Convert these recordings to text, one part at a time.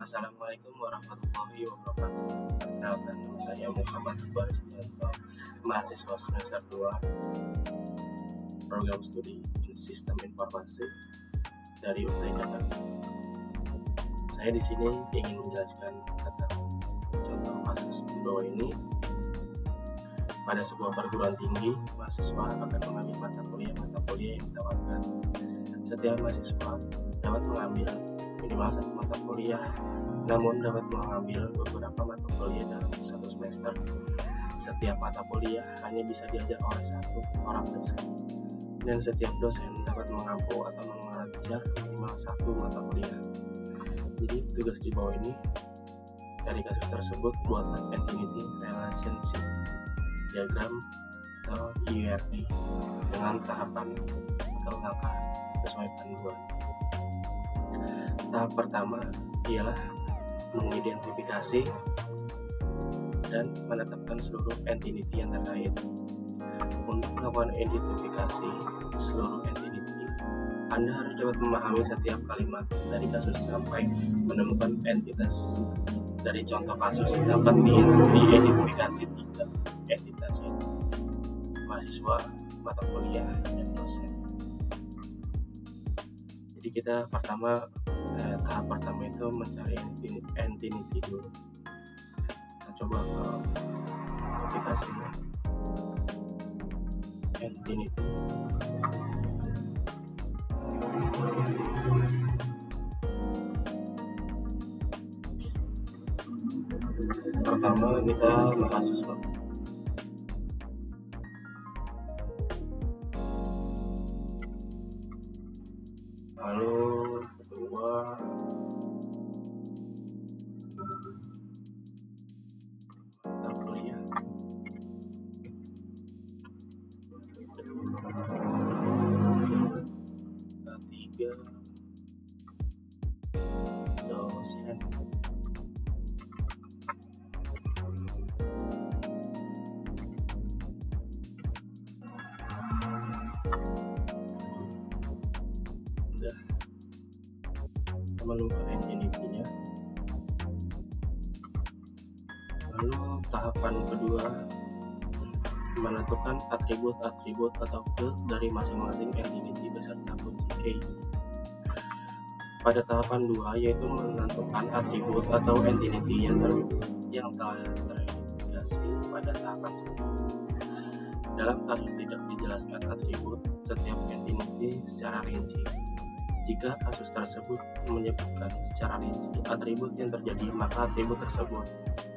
Assalamualaikum warahmatullahi wabarakatuh. Perkenalkan, nama saya Muhammad Baristianto, mahasiswa semester 2 program studi Sistem Informasi dari UTI Jakarta. Saya di sini ingin menjelaskan tentang contoh kasus di bawah ini. Pada sebuah perguruan tinggi, mahasiswa akan mengambil mata kuliah yang ditawarkan. Setiap mahasiswa dapat mengambil minimal satu mata kuliah, namun dapat mengambil beberapa mata kuliah dalam satu semester. Setiap mata kuliah hanya bisa diajar oleh satu orang dosen, dan setiap dosen dapat mengampu atau mengajar minimal satu mata kuliah. Jadi tugas di bawah ini, dari kasus tersebut buatlah Entity Relationship Diagram atau IRD dengan tahapan atau langkah sesuai panduan. Tahap pertama ialah mengidentifikasi dan menetapkan seluruh entity yang terkait. Untuk melakukan identifikasi seluruh entity, Anda harus dapat memahami setiap kalimat dari kasus sampai menemukan entitas. Dari contoh kasus dapat diidentifikasi 3 entitas, yaitu mahasiswa, mata kuliah, dan dosen. Jadi kita tahap pertama itu mencari entity dulu. Kita coba ke aplikasi entity. Pertama kita mahasiswa. Lalu kedua mata kuliah. Ketiga dosen. Menemukan entity-nya. Lalu tahapan kedua, menentukan atribut-atribut atau field dari masing-masing entity beserta kunci key. Pada tahapan 2 yaitu menentukan atribut atau entity yang telah teridentifikasi pada tahapan 1. Dalam kasus tidak dijelaskan atribut setiap entity secara rinci. Jika kasus tersebut menyebutkan secara rinci atribut yang terjadi, maka atribut tersebut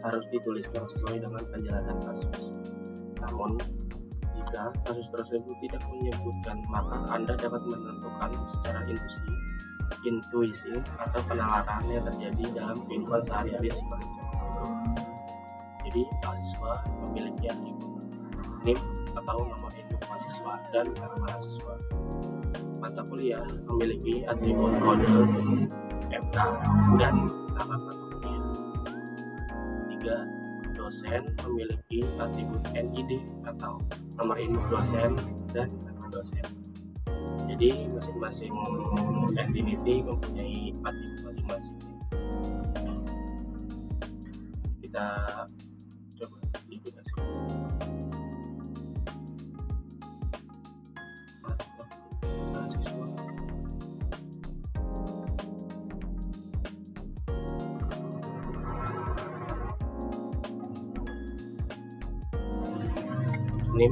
harus dituliskan sesuai dengan penjelasan kasus. Namun, jika kasus tersebut tidak menyebutkan, maka Anda dapat menentukan secara intuisi atau penalaran yang terjadi dalam kehidupan sehari-hari sebagai contoh. Jadi, mahasiswa memiliki atribut NIM atau nomor induk mahasiswa dan nama mahasiswa. Mata kuliah memiliki atribut kode MK dan nama mata kuliah. 3. Dosen memiliki atribut NID atau nomor induk dosen dan nama dosen. Jadi masing-masing entity mempunyai atribut masing-masing. Kita coba aplikasi. NIM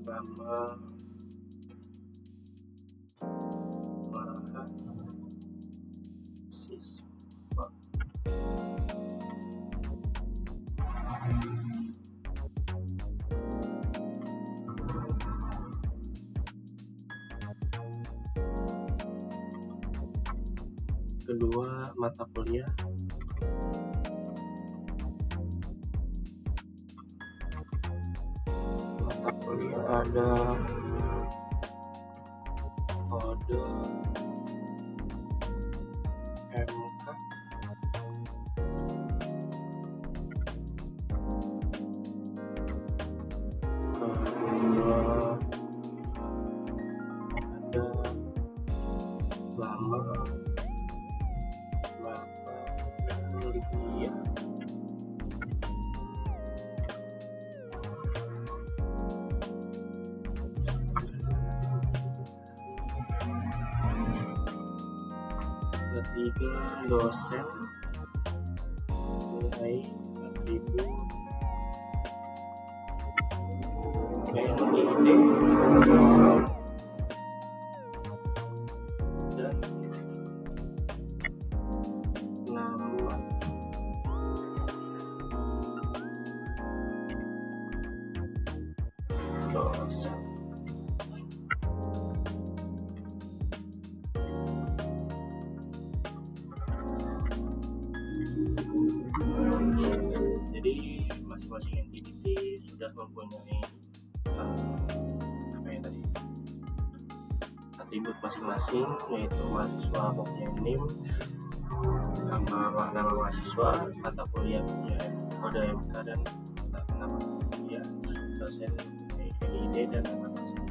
nama mahasiswa. Kedua, mata kuliah. Mata kuliah ada kode MK kedua ada lama Libya. Ketiga dosen nilai atribut NID dan nama dosen. Jadi masing-masing entity sudah mempunyai atribut masing-masing, yaitu mahasiswa punya NIM, nama mahasiswa, mata kuliah punya kode MK dan nama kuliah, dosen NID dan nama dosen.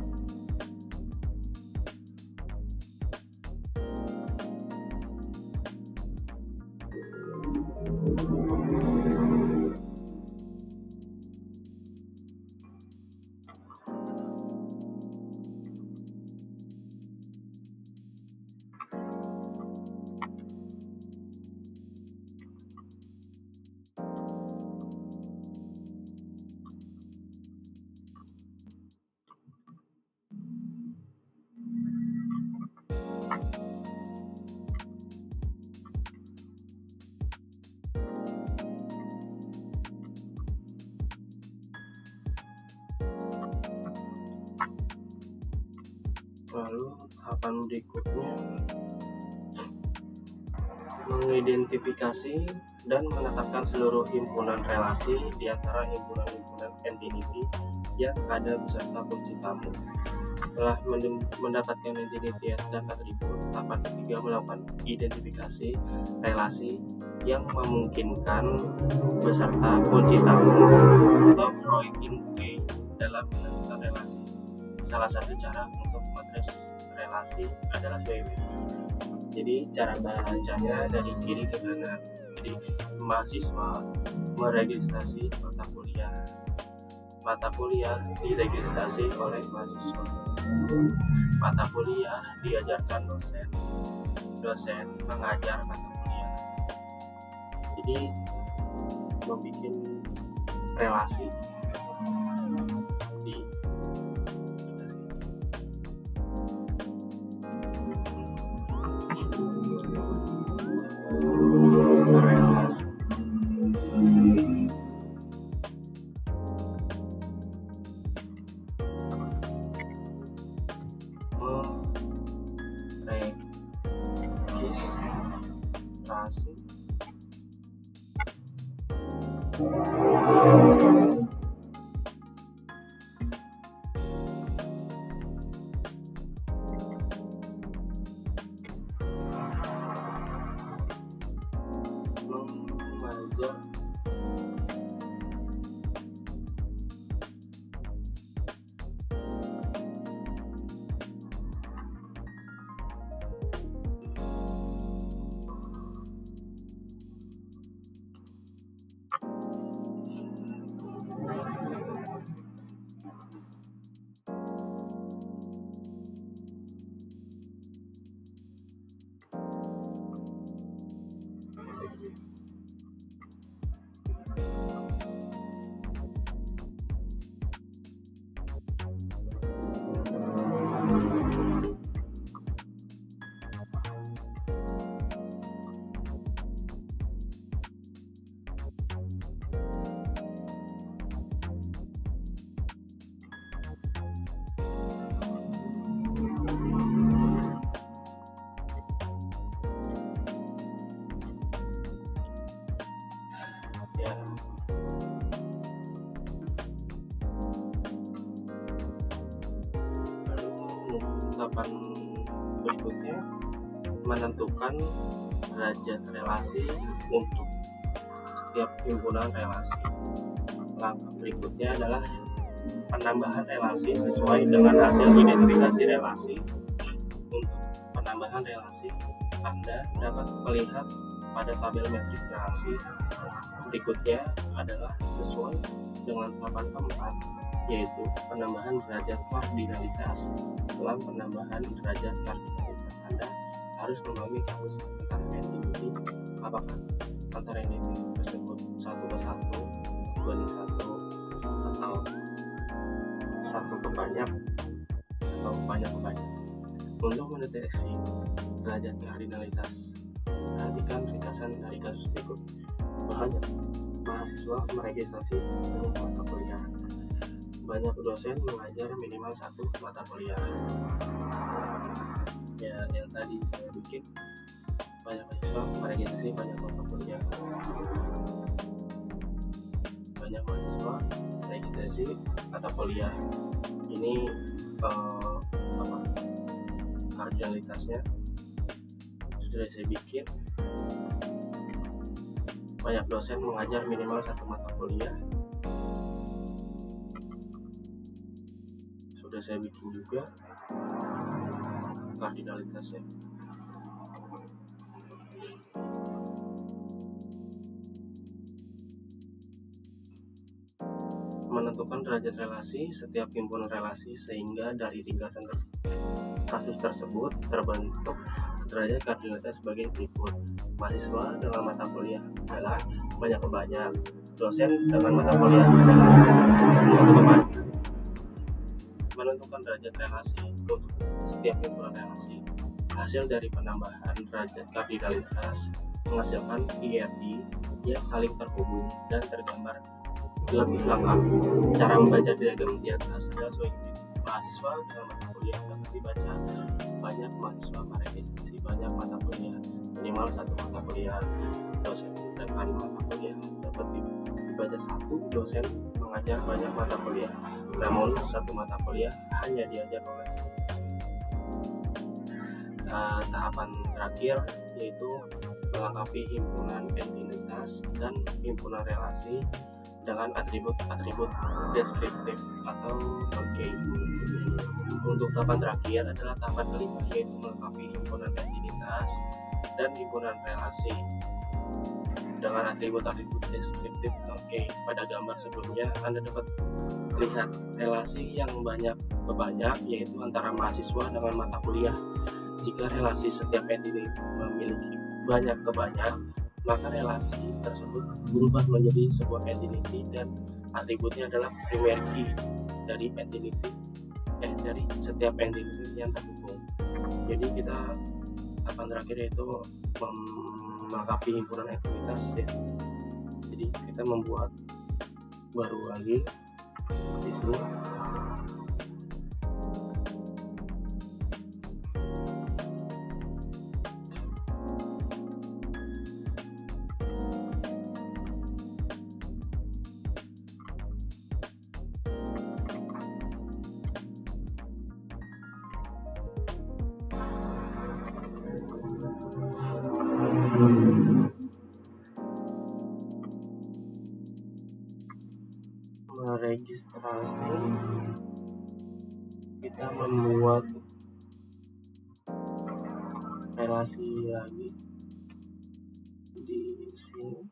Lalu tahapan berikutnya mengidentifikasi dan menetapkan seluruh himpunan relasi di antara himpunan-himpunan entity yang ada beserta kunci tamu. Setelah mendapatkan entity dan atribut, tahapan ketiga melakukan identifikasi relasi yang memungkinkan beserta kunci tamu atau Freudin key dalam menentukan relasi. Salah satu cara untuk memotret relasi adalah sebagai berikut. Jadi cara bacanya dari kiri ke kanan. Jadi mahasiswa meregistrasi mata kuliah diregistrasi oleh mahasiswa. Mata kuliah diajarkan dosen mengajar mata kuliah. Jadi membuat relasi di relasi registrasi mengajar ya. Lalu tahapan berikutnya, menentukan derajat relasi untuk setiap himpunan relasi. Langkah berikutnya adalah penambahan relasi sesuai dengan hasil identifikasi relasi. Untuk penambahan relasi, Anda dapat melihat pada tabel metrik relasi. Berikutnya adalah sesuai dengan tahapan keempat, yaitu penambahan derajat kardinalitas. Dalam penambahan derajat kardinalitas, Anda harus memahami kasus antara entiti, apakah antara entiti tersebut satu ke satu, banding satu, atau satu ke banyak, atau banyak ke banyak. Untuk mendeteksi derajat kardinalitas, perhatikan ringkasan dari kasus berikut. Banyak mahasiswa meregistrasi mata kuliah. Banyak dosen mengajar minimal satu mata kuliah. Ya, yang tadi saya bikin, banyak mahasiswa meregistrasi banyak mata kuliah. Banyak mahasiswa meregistrasi mata kuliah. Ini kardinalitasnya sudah saya bikin. Banyak dosen mengajar minimal satu mata kuliah, sudah saya bikin juga kardinalitasnya. Menentukan derajat relasi setiap himpunan relasi sehingga dari ringkasan kasus tersebut terbentuk derajat kardinalitas sebagai berikut. Mahasiswa dengan mata kuliah adalah banyak ke banyak. Dosen dengan mata kuliah adalah satu ke banyak. Menentukan derajat relasi untuk setiap himpunan relasi. Hasil dari penambahan derajat kardinalitas menghasilkan hierarki yang saling terhubung dan tergambar lebih lengkap. Cara membaca diagram di atas adalah sesuai mahasiswa dengan mata kuliah dapat dibaca banyak mahasiswa meregistrasi banyak mata kuliah, minimal satu mata kuliah. Dosen dengan mata kuliah dapat dibaca satu dosen mengajar banyak mata kuliah, namun satu mata kuliah hanya diajar oleh satu dosen. Tahapan terakhir yaitu melengkapi himpunan entinitas dan himpunan relasi dengan atribut-atribut deskriptif atau non-key. Untuk tahapan terakhir adalah tahapan kelima, yaitu melengkapi himpunan entinitas dan himpunan relasi dengan atribut-atribut deskriptif non-key. Pada gambar sebelumnya Anda dapat lihat relasi yang banyak ke banyak, yaitu antara mahasiswa dengan mata kuliah. Jika relasi setiap entiti memiliki banyak ke banyak, maka relasi tersebut berubah menjadi sebuah entity dan atributnya adalah primary key dari dari setiap entity yang terhubung. Jadi kita tahapan terakhir yaitu melengkapi himpunan entitas ya. Jadi kita membuat baru lagi di sini. Meregistrasi, kita membuat relasi lagi di sini.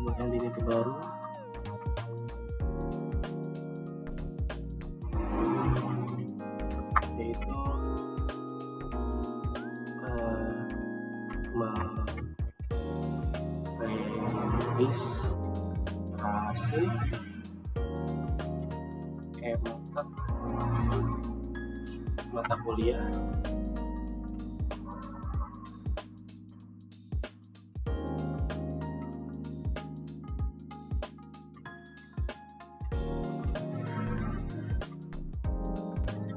buat entity baru. Yaitu registrasi mata kuliah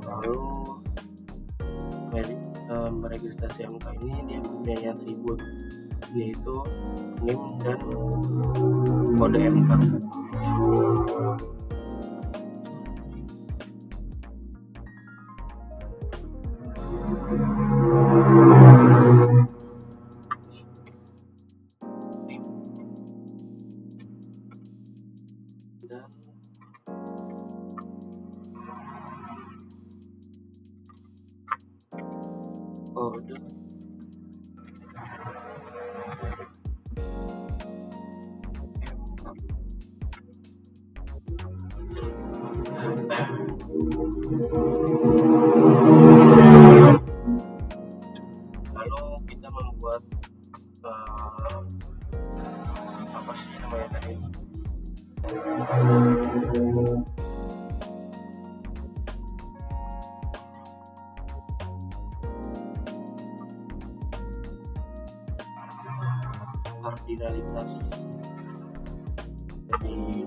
lalu meregistrasi MK ini dia punya atribut yaitu NIM dan kode MK. Dan kode lalu kita membuat apa sih namanya tadi, kardinalitas. Jadi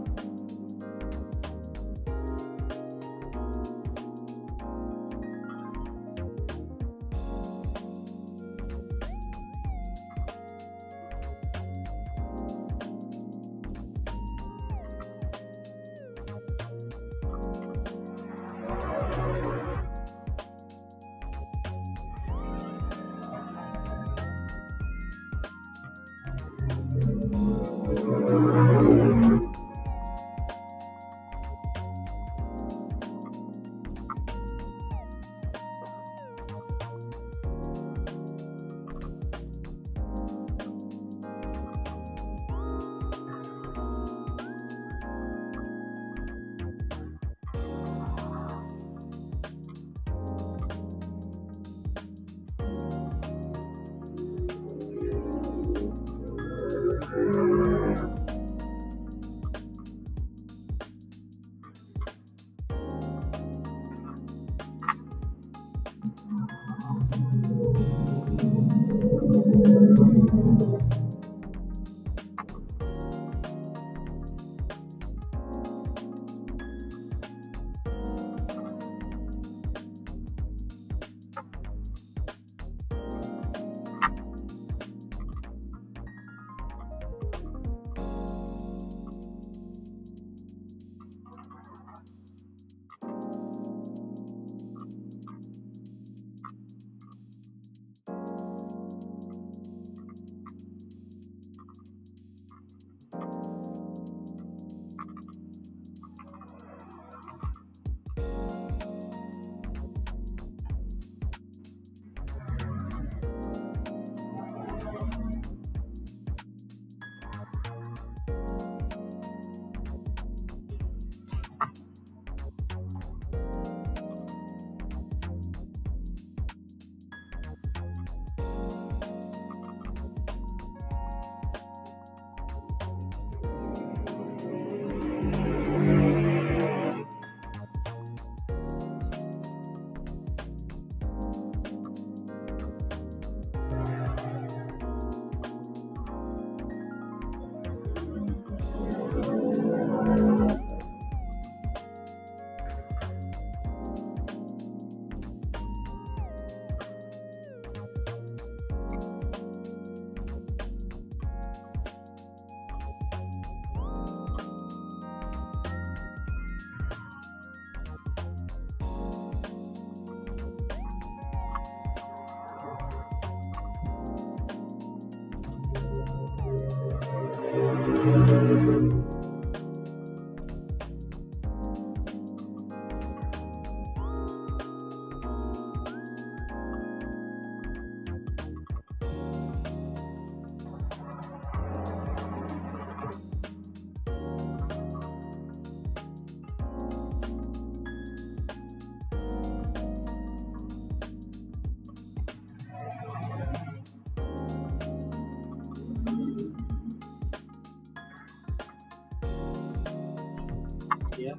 Ya,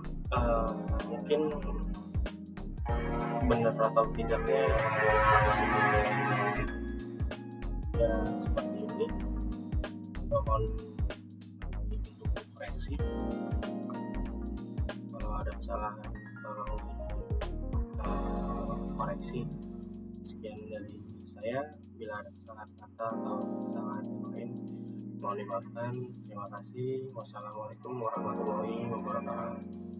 mungkin benar atau tidaknya ya seperti ini, mohon untuk koreksi. Kalau ada kesalahan tolong koreksi. Sekian dari saya. Bila ada kesalahan kata atau kesalahan yang lain, mohon dimaafkan. Terima kasih. Wassalamualaikum warahmatullahi wabarakatuh.